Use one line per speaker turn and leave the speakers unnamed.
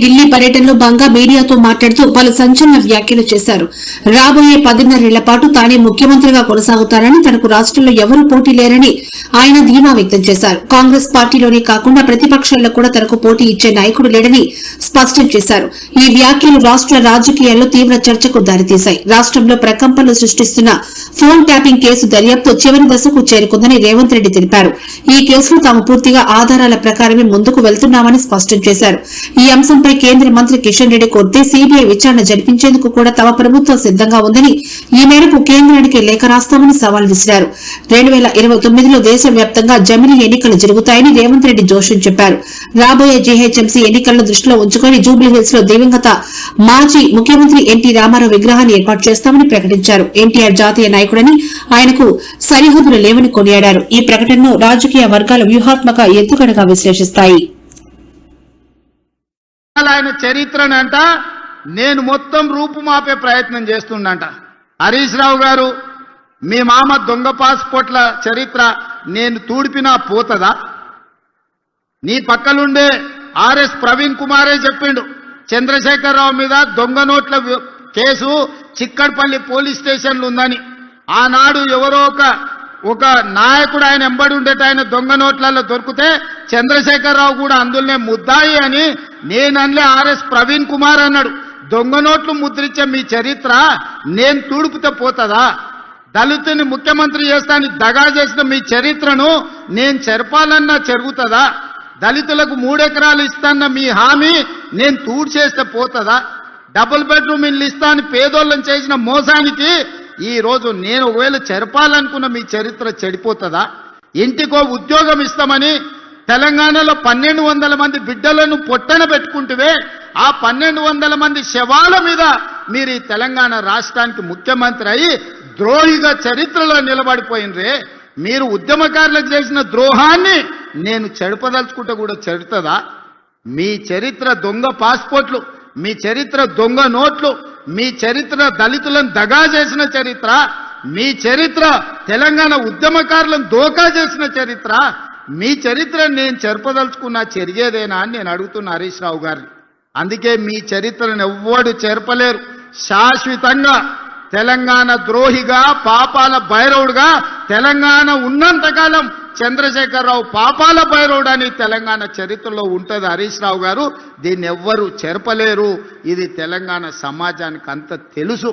ఢిల్లీ పర్యటనలో భాగంగా మీడియాతో మాట్లాడుతూ పలు సంచలన వ్యాఖ్యలు చేశారు. రాబోయే 10.5 ఏళ్ల పాటు తానే ముఖ్యమంత్రిగా కొనసాగుతారని, తనకు రాష్ట్రంలో ఎవరూ పోటీ లేరని ఆయన ధీమా వ్యక్తం చేశారు. కాంగ్రెస్ పార్టీలోనే కాకుండా ప్రతిపక్షాల్లో కూడా తనకు పోటీ ఇచ్చే నాయకుడు లేడని స్పష్టం చేశారు. ఈ వ్యాఖ్యలు రాష్ట్ర రాజకీయాల్లో తీవ్ర చర్చకు దారితీశాయి. రాష్ట్రంలో ప్రకంపనలు సృష్టిస్తున్న ఫోన్ ట్యాపింగ్ కేసు దర్యాప్తు చివరి దశకు చేరుకుందని రేవంత్ రెడ్డి తెలిపారు. ఈ కేసులో తాము పూర్తిగా ఆధారాల ప్రకారమే ముందుకు వెళ్తున్నామని స్పష్టం చేశారు. ఈ అంశంపై కేంద్ర మంత్రి కిషన్ రెడ్డి కోరితే సీబీఐ విచారణ జరిపించేందుకు కూడా తమ ప్రభుత్వం సిద్దంగా ఉందని, ఈ మేరకు కేంద్రానికి లేఖ రాస్తామని సవాల్ విసిరారు. 2029లో దేశవ్యాప్తంగా జమిలీ ఎన్నికలు జరుగుతాయని రేవంత్ రెడ్డి జోషం చెప్పారు. రాబోయే జీహెచ్ఎంసీ ఎన్నికలను దృష్టిలో ఉంచుకుని జూబ్లీహిల్స్ లో దివంగత మాజీ ముఖ్యమంత్రి ఎన్టీ రామారావు విగ్రహాన్ని ఏర్పాటు చేస్తామని ప్రకటించారు. ఎన్టీఆర్ జాతీయ నాయకుడని, ఆయనకు సరిహద్దులు లేవని కొనియాడారు. ఈ ప్రకటనను రాజకీయ వర్గాల వ్యూహాత్మక ఎత్తుగడగా విశ్లేషిస్తాయి.
ఆయన చరిత్రనంట నేను మొత్తం రూపుమాపే ప్రయత్నం చేస్తుండంట. హరీష్ రావు గారు, మీ మామ దొంగ పాస్పోర్ట్ల చరిత్ర నేను తూడిపినా పోతదా? నీ పక్కలుండే ఆర్ఎస్ ప్రవీణ్ కుమారే చెప్పిండు, చంద్రశేఖరరావు మీద దొంగ నోట్ల కేసు చిక్కడపల్లి పోలీస్ స్టేషన్లు ఉందని. ఆనాడు ఎవరో ఒక నాయకుడు ఆయన ఎంబడి ఉండేట ఆయన దొంగ నోట్లలో దొరికితే చంద్రశేఖరరావు కూడా అందులోనే ముద్దాయి అని నేనన్లే ఆర్ఎస్ ప్రవీణ్ కుమార్ అన్నాడు. దొంగ నోట్లు ముద్రించే మీ చరిత్ర నేను తూడుపుతే పోతుందా? దళితుని ముఖ్యమంత్రి చేస్తాను దగా చేసిన మీ చరిత్రను నేను చెరపాలన్నా జరుగుతుందా? దళితులకు 3 ఎకరాలు ఇస్తాన్న మీ హామీ నేను తూడు చేస్తే పోతుందా? డబుల్ బెడ్రూమ్ ఇల్లు ఇస్తాను పేదోళ్ళని చేసిన మోసానికి ఈ రోజు నేను ఒకవేళ చెరపాలనుకున్న మీ చరిత్ర చెడిపోతుందా? ఇంటికో ఉద్యోగం ఇస్తామని తెలంగాణలో 1200 మంది బిడ్డలను పొట్టన పెట్టుకుంటువే, ఆ 1200 మంది శవాల మీద మీరు ఈ తెలంగాణ రాష్ట్రానికి ముఖ్యమంత్రి అయి ద్రోహిగా చరిత్రలో నిలబడిపోయినరే. మీరు ఉద్యమకారులకు చేసిన ద్రోహాన్ని నేను చెడపదలుచుకుంటే కూడా చెడుతుందా? మీ చరిత్ర దొంగ పాస్పోర్ట్లు, మీ చరిత్ర దొంగ నోట్లు, మీ చరిత్ర దళితులను దగా చేసిన చరిత్ర, మీ చరిత్ర తెలంగాణ ఉద్యమకారులను దోకా చేసిన చరిత్ర. మీ చరిత్ర నేను చెరపదలుచుకున్నా చెరిగేదేనా అని నేను అడుగుతున్నా హరీష్ రావు గారిని. అందుకే మీ చరిత్రను ఎవ్వడు చెరపలేరు. శాశ్వతంగా తెలంగాణ ద్రోహిగా, పాపాల భైరవుడుగా తెలంగాణ ఉన్నంతకాలం చంద్రశేఖరరావు పాపాల భైరవుడు అని తెలంగాణ చరిత్రలో ఉంటుంది హరీష్ రావు గారు. దీన్ని ఎవ్వరూ చెరపలేరు. ఇది తెలంగాణ సమాజానికి అంత తెలుసు.